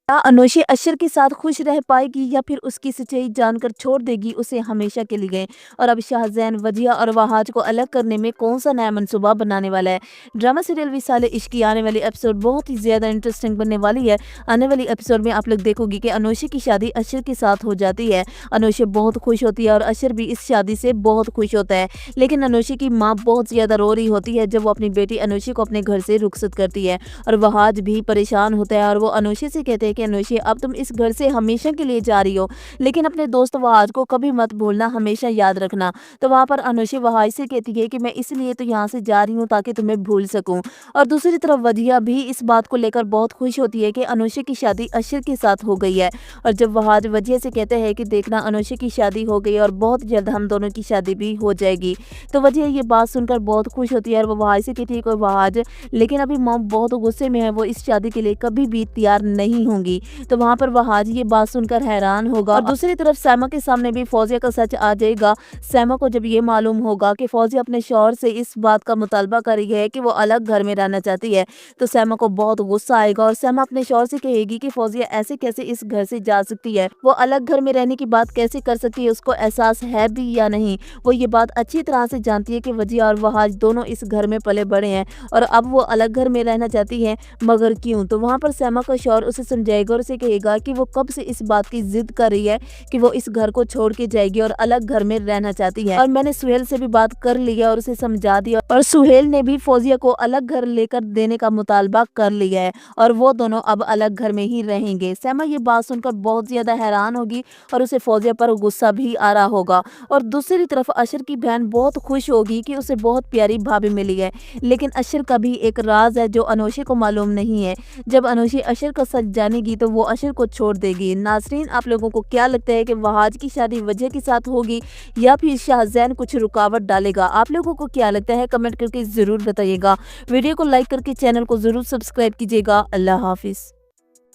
क्या अनोशी अशर के साथ खुश रह पाएगी या फिर उसकी सच्चाई जानकर छोड़ देगी उसे हमेशा के लिए। और अब शाहजैन वजिया और वहाज को अलग करने में कौन सा नया मनसूबा बनाने वाला है। ड्रामा सीरियल विसाले इश्क की आने वाली एपिसोड बहुत ही ज्यादा इंटरेस्टिंग बनने वाली है। आने वाली एपिसोड में आप लोग देखोगे कि अनोशी की शादी अशर के साथ हो जाती है। अनोशी बहुत खुश होती है और अशर भी इस शादी से बहुत खुश होता है। लेकिन अनोशी की माँ बहुत ज्यादा रो रही होती है जब वो अपनी बेटी अनोशी को अपने घर से रुखसत करती है। और वहाज भी परेशान होता है और वो अनोशी से कहते हैं कि अनोशी अब तुम इस घर से हमेशा के लिए जा रही हो, लेकिन अपने दोस्त वहाज को कभी मत भूलना, हमेशा याद रखना। तो वहां पर अनोशी वहाज से कहती है कि मैं इसलिए तो यहाँ से जा रही हूँ ताकि तुम्हें भूल सकूं। और दूसरी तरफ वजिया भी इस बात को लेकर बहुत खुश होती है कि अनोशी की शादी अशर के साथ हो गई है। और जब वहाज वजिया से कहते हैं कि देखना अनोशी की शादी हो गई और बहुत जल्द हम दोनों की शादी भी हो जाएगी, तो वजिया ये बात सुनकर बहुत खुश होती है और वो वहाज से कहती है कि वहाज, लेकिन अभी मॉम बहुत गुस्से में है, वो इस शादी के लिए कभी भी तैयार नहीं होंगी। तो वहां पर वहाज ये बात सुनकर हैरान होगा। और दूसरी तरफ सैमा के सामने भी फौजिया का सच आ जाएगा। सैमा को जब ये मालूम होगा कि फौजिया अपने शौहर से इस बात का मुतालबा कर रही है कि वो अलग घर में रहना चाहती है, तो सैमा को बहुत गुस्सा आएगा और सैमा अपने शौहर से कहेगी कि फौजिया ऐसे कैसे इस घर से जा सकती है, वो अलग घर में रहने की बात कैसे कर सकती है, उसको एहसास है भी या नहीं। वो ये बात अच्छी तरह से जानती है कि वजिया और वहाज दोनों इस घर में पले बड़े हैं और अब वो अलग घर में रहना चाहती है, मगर क्यों। तो वहां पर सैमा का शौहर उसे समझाएगा और उसे कहेगा कि वो कब से इस बात की जिद कर रही है कि वो इस घर को छोड़ के जाएगी और अलग घर में रहना चाहती है। और मैंने सुहेल से भी बात कर ली है और उसे समझा दिया और सुहेल ने भी फौजिया को अलग घर लेकर देने का मुतालबा कर लिया है और वो दोनों अब अलग घर में ही रहेंगे। सैमा ये बात सुनकर बहुत ज्यादा हैरान होगी और उसे फौजिया पर गुस्सा भी आ रहा होगा। और दूसरी तरफ अशर की बहन बहुत खुश होगी कि उसे बहुत प्यारी भाभी मिली है, लेकिन अशर का भी एक राज है जो अनोशी को मालूम नहीं है। जब अनोशी अशर का सच जानेगी तो वो अशर को छोड़ देगी। नाज़रीन, आप लोगों को क्या लगता है कि वहाज की शादी वजह के साथ होगी या फिर शाहजैन कुछ रुकावट डालेगा? आप लोगों को क्या लगता है कमेंट करके जरूर बताइएगा। वीडियो को लाइक करके चैनल को जरूर सब्सक्राइब कीजिएगा। अल्लाह हाफिज।